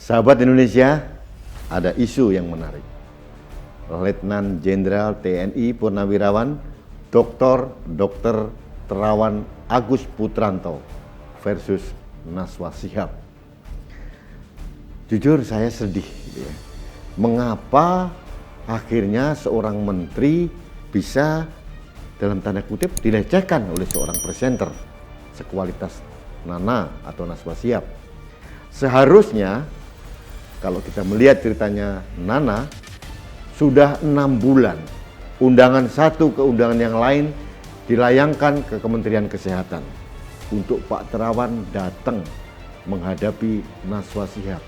Sahabat Indonesia, ada isu yang menarik. Letnan Jenderal TNI Purnawirawan Dr. Terawan Agus Putranto versus Najwa Shihab. Jujur saya sedih gitu ya. Mengapa akhirnya seorang menteri bisa dalam tanda kutip dilecehkan oleh seorang presenter sekualitas Nana atau Najwa Shihab. Seharusnya kalau kita melihat ceritanya Nana, sudah 6 bulan undangan satu ke undangan yang lain dilayangkan ke Kementerian Kesehatan untuk Pak Terawan datang menghadapi Najwa Shihab.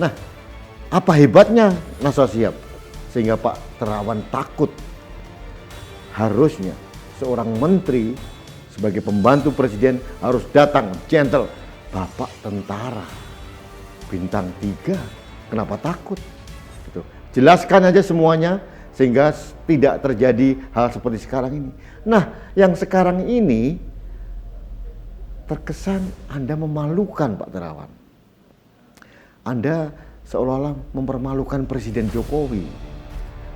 Nah, apa hebatnya Najwa Shihab sehingga Pak Terawan takut? Harusnya seorang menteri sebagai pembantu presiden harus datang gentle. Bapak tentara bintang 3, kenapa takut? Gitu. Jelaskan aja semuanya sehingga tidak terjadi hal seperti sekarang ini. Nah, yang sekarang ini terkesan Anda memalukan Pak Terawan. Anda seolah-olah mempermalukan Presiden Jokowi.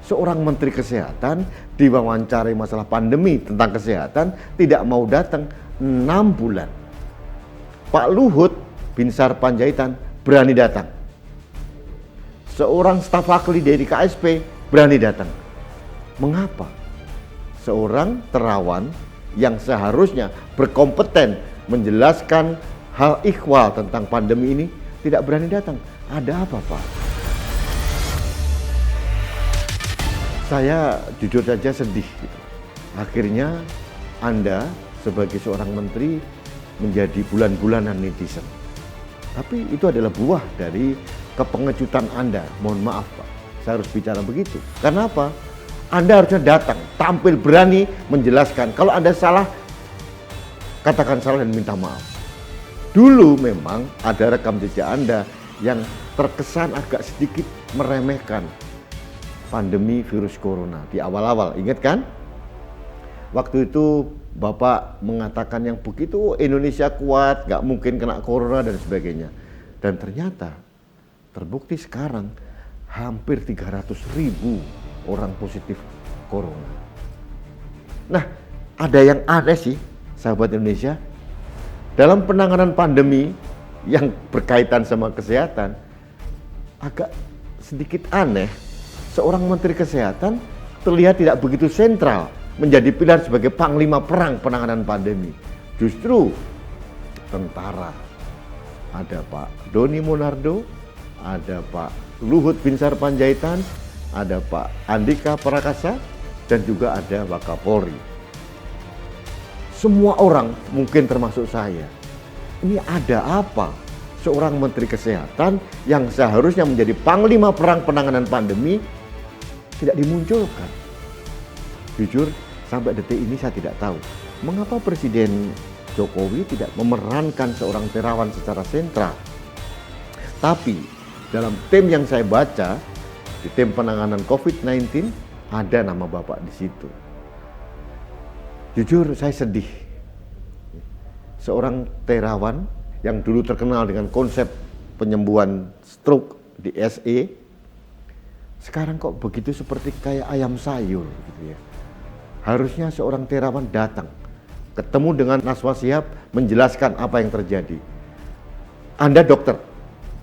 Seorang Menteri Kesehatan diwawancarai masalah pandemi tentang kesehatan tidak mau datang 6 bulan. Pak Luhut Binsar Panjaitan berani datang. Seorang staf ahli dari KSP berani datang. Mengapa? Seorang Terawan yang seharusnya berkompeten menjelaskan hal ikhwal tentang pandemi ini tidak berani datang. Ada apa, Pak? Saya jujur saja sedih gitu. Akhirnya Anda sebagai seorang menteri menjadi bulan-bulanan netizen. Tapi itu adalah buah dari kepengejutan Anda. Mohon maaf Pak, saya harus bicara begitu. Karena apa? Anda harusnya datang, tampil berani menjelaskan. Kalau Anda salah, katakan salah dan minta maaf. Dulu memang ada rekam jejak Anda yang terkesan agak sedikit meremehkan pandemi virus corona di awal-awal. Ingat kan? Waktu itu Bapak mengatakan yang begitu Indonesia kuat, gak mungkin kena corona dan sebagainya. Dan ternyata terbukti sekarang hampir 300.000 orang positif corona. Nah, ada yang aneh sih sahabat Indonesia. Dalam penanganan pandemi yang berkaitan sama kesehatan, agak sedikit aneh. Seorang Menteri Kesehatan terlihat tidak begitu sentral menjadi pilar sebagai panglima perang penanganan pandemi. Justru tentara. Ada Pak Doni Monardo, ada Pak Luhut Binsar Panjaitan, ada Pak Andika Prakasa, dan juga ada Wakapolri. Semua orang, mungkin termasuk saya, ini ada apa? Seorang Menteri Kesehatan yang seharusnya menjadi panglima perang penanganan pandemi tidak dimunculkan. Jujur, sampai detik ini saya tidak tahu mengapa Presiden Jokowi tidak memerankan seorang Terawan secara sentral. Tapi dalam tim yang saya baca, di tim penanganan COVID-19 ada nama Bapak di situ. Jujur saya sedih. Seorang Terawan yang dulu terkenal dengan konsep penyembuhan stroke di SE, sekarang kok begitu seperti kayak ayam sayur gitu ya. Harusnya seorang Terawan datang, ketemu dengan Najwa Shihab, menjelaskan apa yang terjadi. Anda dokter,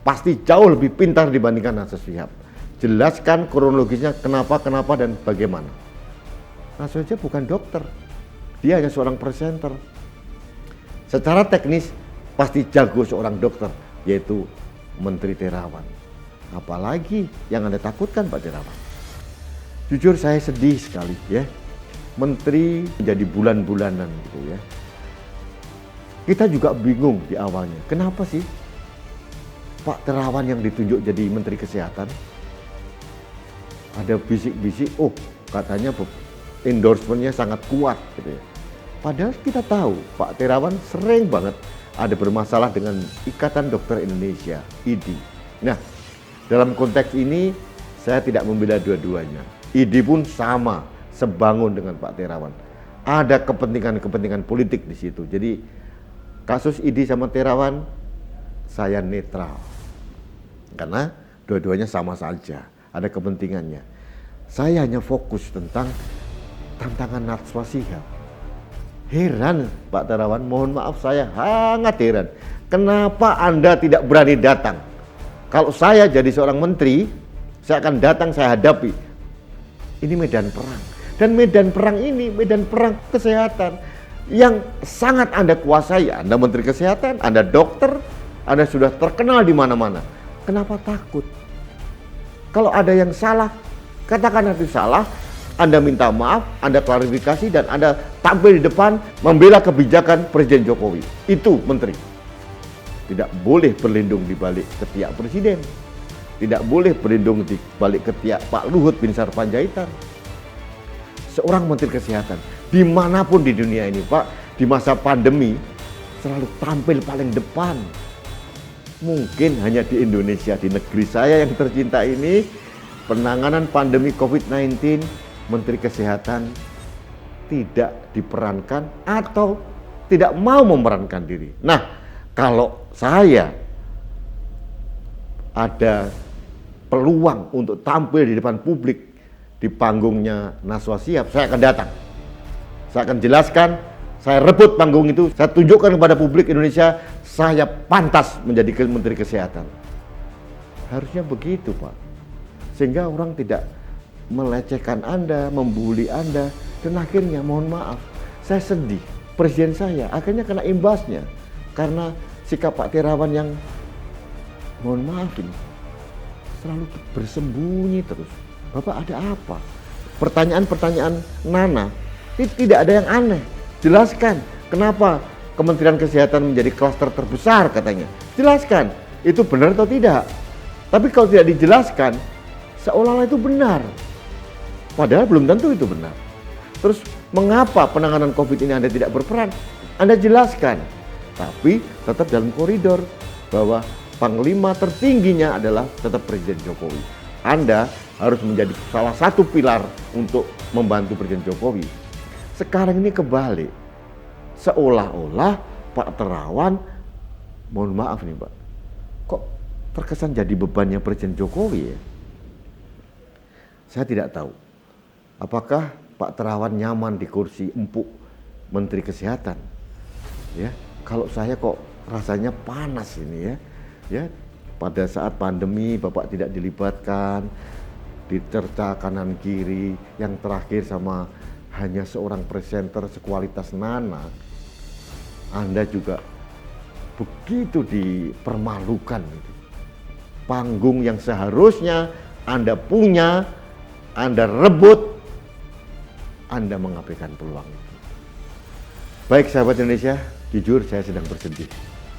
pasti jauh lebih pintar dibandingkan Najwa Shihab. Jelaskan kronologisnya kenapa, dan bagaimana. Najwa Shihab bukan dokter, dia hanya seorang presenter. Secara teknis, pasti jago seorang dokter, yaitu Menteri Terawan. Apalagi yang Anda takutkan Pak Terawan. Jujur saya sedih sekali ya. Menteri menjadi bulan-bulanan gitu ya. Kita juga bingung di awalnya. Kenapa sih Pak Terawan yang ditunjuk jadi Menteri Kesehatan? Ada bisik-bisik, katanya endorsement-nya sangat kuat gitu ya. Padahal kita tahu Pak Terawan sering banget ada bermasalah dengan Ikatan Dokter Indonesia, IDI. Nah, dalam konteks ini saya tidak membela dua-duanya. IDI pun sama, sebangun dengan Pak Terawan. Ada kepentingan-kepentingan politik di situ. Jadi kasus IDI sama Terawan saya netral. Karena dua-duanya sama saja, ada kepentingannya. Saya hanya fokus tentang tantangan Najwa Shihab. Heran Pak Terawan, mohon maaf saya sangat heran. Kenapa Anda tidak berani datang? Kalau saya jadi seorang menteri, saya akan datang, saya hadapi. Ini medan perang. Dan medan perang ini, medan perang kesehatan yang sangat Anda kuasai. Anda menteri kesehatan, Anda dokter, Anda sudah terkenal di mana-mana. Kenapa takut? Kalau ada yang salah, katakan itu salah, Anda minta maaf, Anda klarifikasi, dan Anda tampil di depan membela kebijakan Presiden Jokowi. Itu menteri. Tidak boleh berlindung di balik ketiak presiden. Tidak boleh berlindung di balik ketiak Pak Luhut bin Sarpanjaitan. Seorang menteri kesehatan, dimanapun di dunia ini Pak, di masa pandemi, selalu tampil paling depan. Mungkin hanya di Indonesia, di negeri saya yang tercinta ini, penanganan pandemi COVID-19, Menteri Kesehatan tidak diperankan atau tidak mau memerankan diri. Nah, kalau saya ada peluang untuk tampil di depan publik di panggungnya Najwa Shihab, saya akan datang. Saya akan jelaskan, saya rebut panggung itu, saya tunjukkan kepada publik Indonesia, saya pantas menjadi Menteri Kesehatan. Harusnya begitu Pak. Sehingga orang tidak melecehkan Anda, membuli Anda, dan akhirnya mohon maaf, saya sedih. Presiden saya akhirnya kena imbasnya karena sikap Pak Terawan yang mohon maaf ini selalu bersembunyi terus. Bapak ada apa? Pertanyaan-pertanyaan Nana tidak ada yang aneh. Jelaskan kenapa Kementerian Kesehatan menjadi klaster terbesar katanya. Jelaskan itu benar atau tidak. Tapi kalau tidak dijelaskan, seolah-olah itu benar. Padahal belum tentu itu benar. Terus mengapa penanganan COVID ini Anda tidak berperan? Anda jelaskan. Tapi tetap dalam koridor bahwa panglima tertingginya adalah tetap Presiden Jokowi. Anda harus menjadi salah satu pilar untuk membantu Presiden Jokowi. Sekarang ini kebalik. Seolah-olah Pak Terawan, mohon maaf nih Pak, kok terkesan jadi bebannya Presiden Jokowi ya? Saya tidak tahu. Apakah Pak Terawan nyaman di kursi empuk Menteri Kesehatan? Ya, kalau saya kok rasanya panas ini ya. Ya, pada saat pandemi Bapak tidak dilibatkan, dicerca kanan kiri, yang terakhir sama hanya seorang presenter sekualitas Nana. Anda juga begitu dipermalukan. Panggung yang seharusnya Anda punya, Anda rebut, Anda mengabaikan peluang itu. Baik sahabat Indonesia, jujur saya sedang bersedih,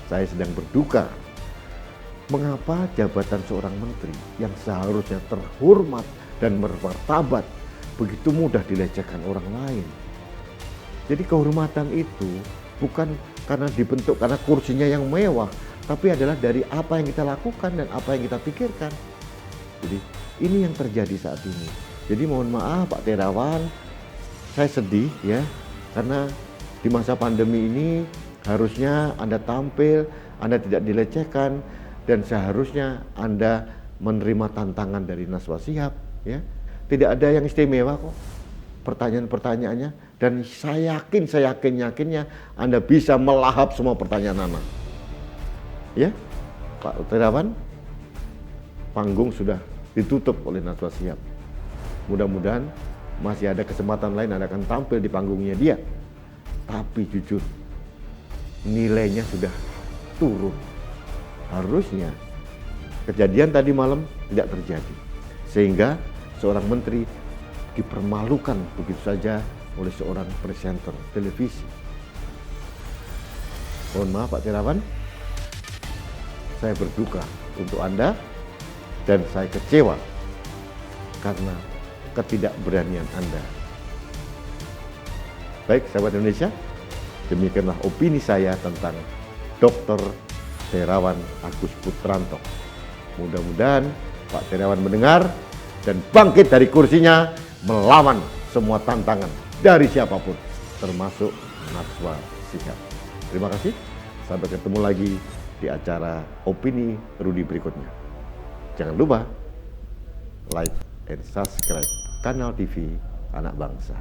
saya sedang berduka. Mengapa jabatan seorang menteri yang seharusnya terhormat dan bermartabat begitu mudah dilecehkan orang lain? Jadi kehormatan itu bukan karena dibentuk karena kursinya yang mewah, tapi adalah dari apa yang kita lakukan dan apa yang kita pikirkan. Jadi ini yang terjadi saat ini. Jadi mohon maaf Pak Terawan, saya sedih ya, karena di masa pandemi ini harusnya Anda tampil, Anda tidak dilecehkan, dan seharusnya Anda menerima tantangan dari Najwa Shihab ya. Tidak ada yang istimewa kok pertanyaan-pertanyaannya, dan saya yakinnya Anda bisa melahap semua pertanyaan Nana. Ya, Pak Terawan, panggung sudah ditutup oleh Najwa Shihab. Mudah-mudahan masih ada kesempatan lain Anda akan tampil di panggungnya dia. Tapi jujur, nilainya sudah turun. Harusnya kejadian tadi malam tidak terjadi, sehingga seorang menteri dipermalukan begitu saja oleh seorang presenter televisi. Mohon maaf Pak Terawan, saya berduka untuk Anda dan saya kecewa karena ketidakberanian Anda. Baik sahabat Indonesia, demikianlah opini saya tentang Dr. Terawan Agus Putranto. Mudah-mudahan Pak Terawan mendengar dan bangkit dari kursinya melawan semua tantangan dari siapapun, termasuk Najwa Shihab. Terima kasih, sampai ketemu lagi di acara Opini Rudi berikutnya. Jangan lupa like and subscribe Kanal TV Anak Bangsa.